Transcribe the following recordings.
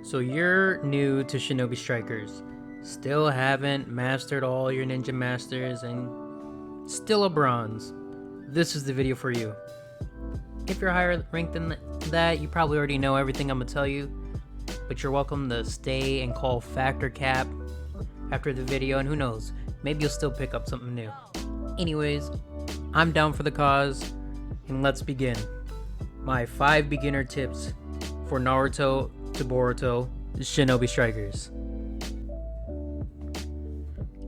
So you're new to Shinobi Strikers, still haven't mastered all your ninja masters, and still a bronze. This is the video for you. If you're higher ranked than that, you probably already know everything I'm gonna tell you, but you're welcome to stay and call Factor Cap after the video, and who knows, maybe you'll still pick up something new. Anyways, I'm down for the cause, and let's begin. My 5 beginner tips for Naruto to Boruto Shinobi Strikers.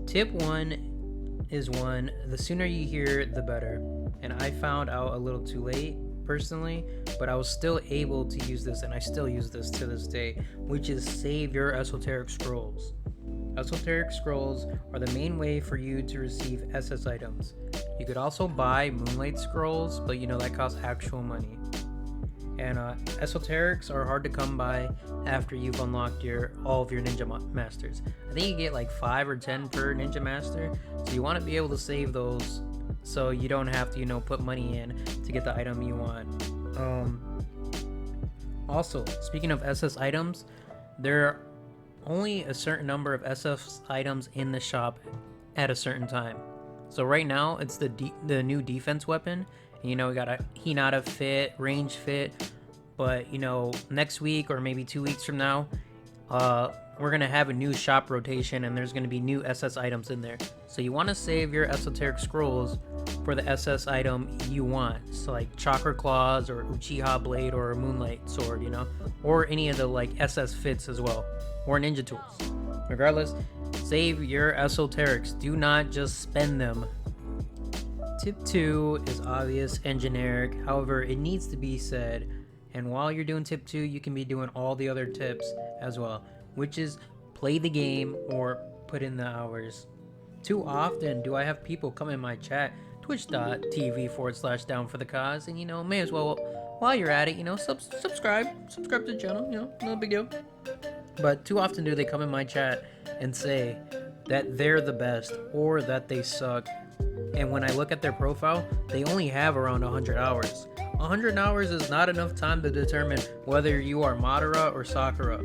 Tip 1 is the sooner you hear, the better. And I found out a little too late, personally, but I was still able to use this, and I still use this to this day, which is save your esoteric scrolls. Esoteric scrolls are the main way for you to receive SS items. You could also buy moonlight scrolls, but that costs actual money. And esoterics are hard to come by after you've unlocked all of your ninja masters. I think you get like 5 or 10 per ninja master, so you want to be able to save those so you don't have to put money in to get the item you want. Also, speaking of SS items, there are only a certain number of SS items in the shop at a certain time. So right now it's the new defense weapon. We got a Hinata fit, range fit, but next week or maybe 2 weeks from now, we're gonna have a new shop rotation, and there's gonna be new SS items in there. So you want to save your esoteric scrolls for the SS item you want, so like chakra claws or Uchiha blade or a moonlight sword, or any of the like SS fits as well, or ninja tools. Regardless, save your esoterics. Do not just spend them. Tip 2 is obvious and generic, however, it needs to be said. And while you're doing tip 2, you can be doing all the other tips as well, which is play the game or put in the hours. Too often do I have people come in my chat, twitch.tv/down for the cause, and may as well, while you're at it, subscribe to the channel, no big deal. But too often do they come in my chat and say that they're the best or that they suck. And when I look at their profile, they only have around 100 hours. 100 hours is not enough time to determine whether you are Madara or Sakura.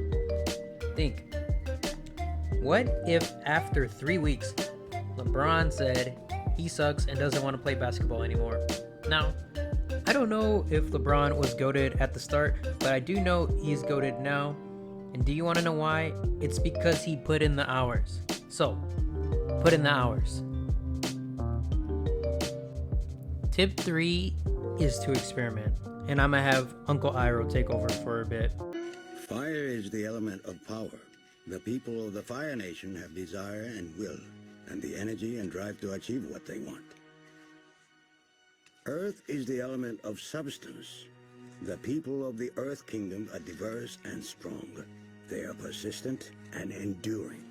Think, what if after 3 weeks, LeBron said he sucks and doesn't want to play basketball anymore? Now, I don't know if LeBron was goated at the start, but I do know he's goated now. And do you want to know why? It's because he put in the hours. So, put in the hours. Tip 3 is to experiment, and I'm gonna have Uncle Iroh take over for a bit. Fire is the element of power. The people of the Fire Nation have desire and will, and the energy and drive to achieve what they want. Earth is the element of substance. The people of the Earth Kingdom are diverse and strong. They are persistent and enduring.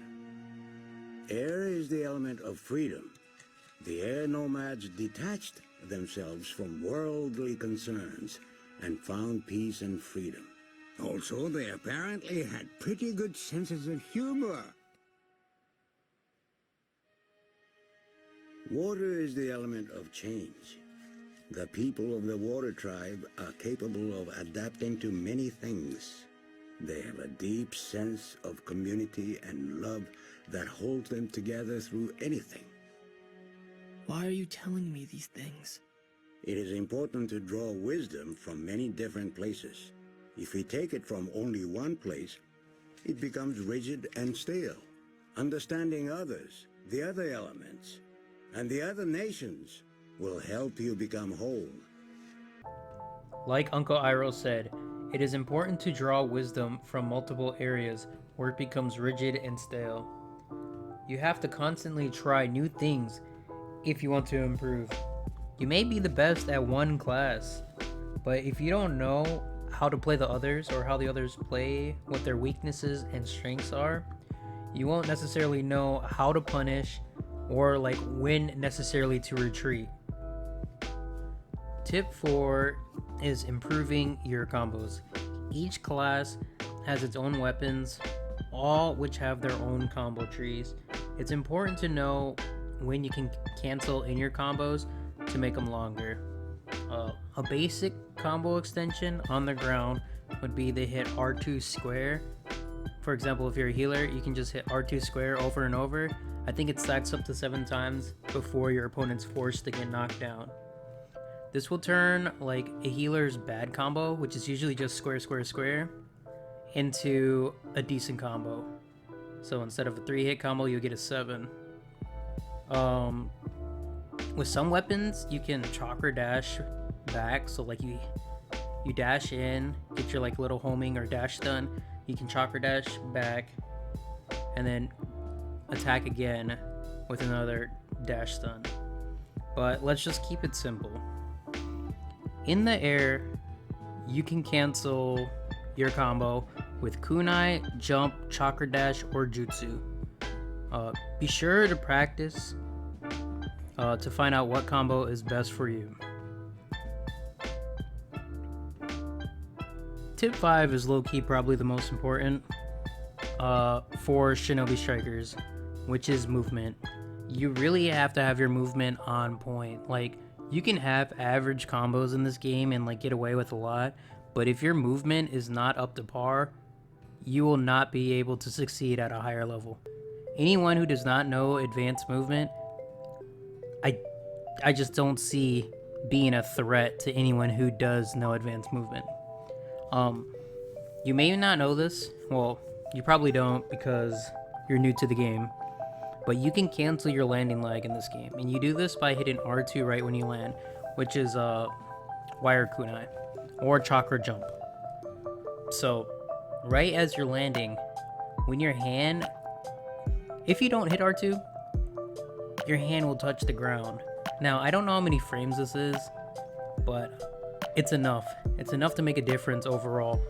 Air is the element of freedom. The air nomads detached themselves from worldly concerns and found peace and freedom. Also, they apparently had pretty good senses of humor. Water is the element of change. The people of the water tribe are capable of adapting to many things. They have a deep sense of community and love that holds them together through anything. Why are you telling me these things? It is important to draw wisdom from many different places. If we take it from only one place, it becomes rigid and stale. Understanding others, the other elements, and the other nations will help you become whole. Like Uncle Iroh said, it is important to draw wisdom from multiple areas where it becomes rigid and stale. You have to constantly try new things if you want to improve. You may be the best at one class, but if you don't know how to play the others or how the others play, what their weaknesses and strengths are, you won't necessarily know how to punish or when necessarily to retreat. Tip 4 is improving your combos. Each class has its own weapons, all which have their own combo trees. It's important to know when you can cancel in your combos to make them longer. A basic combo extension on the ground would be they hit R2 square for example, if you're a healer, you can just hit R2 square over and over. I think it stacks up to 7 times before your opponent's forced to get knocked down. This will turn like a healer's bad combo, which is usually just square, square, square, into a decent combo. So instead of a 3-hit combo, you'll get a 7. With some weapons, you can chakra dash back. So like you dash in, get your like little homing or dash stun. You can chakra dash back, and then attack again with another dash stun. But let's just keep it simple. In the air, you can cancel your combo with kunai, jump, chakra dash, or jutsu. Be sure to practice to find out what combo is best for you. Tip 5 is low-key probably the most important for Shinobi Strikers, which is movement. You really have to have your movement on point. Like, you can have average combos in this game and like get away with a lot, but if your movement is not up to par, you will not be able to succeed at a higher level. Anyone who does not know advanced movement, I just don't see being a threat to anyone who does know advanced movement. You may not know this. Well, you probably don't because you're new to the game. But you can cancel your landing lag in this game. And you do this by hitting R2 right when you land, which is wire kunai or chakra jump. So, right as you're landing, when your hand, if you don't hit R2, your hand will touch the ground. Now, I don't know how many frames this is, but it's enough. It's enough to make a difference overall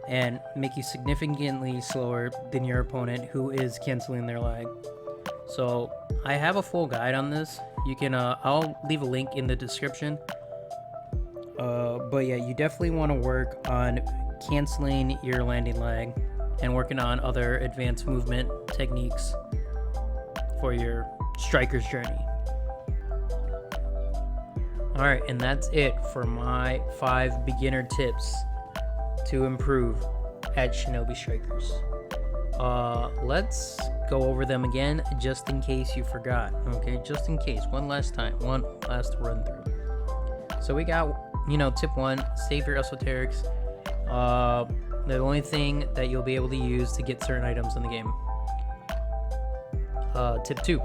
and make you significantly slower than your opponent who is canceling their lag. So I have a full guide on this. You can I'll leave a link in the description. But yeah, you definitely want to work on canceling your landing lag and working on other advanced movement techniques for your striker's journey. Alright, and that's it for my 5 beginner tips to improve at Shinobi Strikers. Let's go over them again just in case you forgot. Okay, just in case. One last time. One last run through. So we got, tip 1, save your esoterics. The only thing that you'll be able to use to get certain items in the game. Tip 2,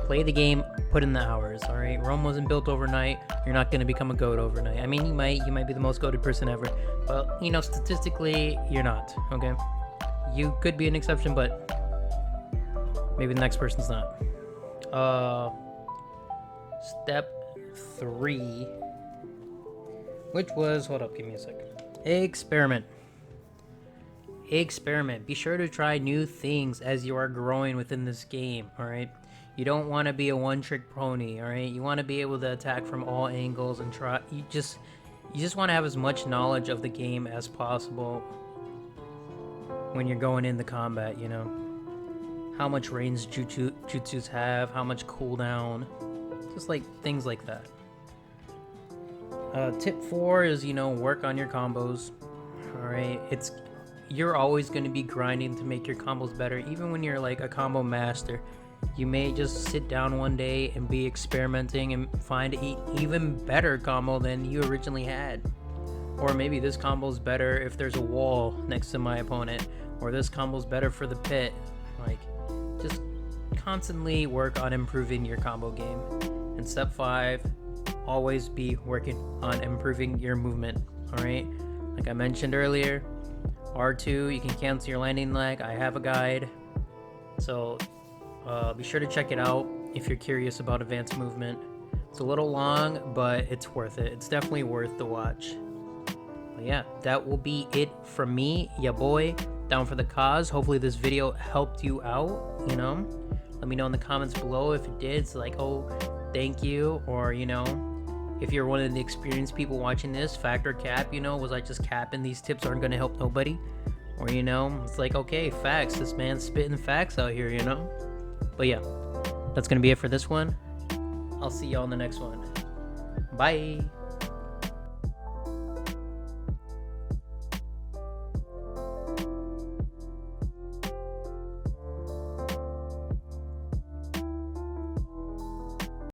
play the game, put in the hours. All right, Rome wasn't built overnight. You're not going to become a goat overnight. I mean, you might be the most goated person ever, but statistically you're not. Okay, you could be an exception, but maybe the next person's not. Step 3, which was, hold up, give me a sec. Experiment. Be sure to try new things as you are growing within this game. All right, you don't want to be a one-trick pony. All right, you want to be able to attack from all angles and try. You just want to have as much knowledge of the game as possible when you're going into combat. How much range jutsus have, how much cooldown, just like things like that. Tip 4 is work on your combos. All right, you're always going to be grinding to make your combos better. Even when you're like a combo master, you may just sit down one day and be experimenting and find an even better combo than you originally had. Or maybe this combo's better if there's a wall next to my opponent, or this combo's better for the pit. Like, just constantly work on improving your combo game. And step 5, always be working on improving your movement. All right, like I mentioned earlier, R2, you can cancel your landing lag. I have a guide, so be sure to check it out if you're curious about advanced movement. It's a little long, but it's worth it. It's definitely worth the watch. But yeah, that will be it from me, ya boy, down for the cause. Hopefully this video helped you out. Let me know in the comments below if it did. It's like, oh, thank you, or if you're one of the experienced people watching this, fact or cap, was I just capping these tips aren't going to help nobody? Or, it's like, okay, facts, this man's spitting facts out here, But yeah, that's going to be it for this one. I'll see y'all in the next one. Bye!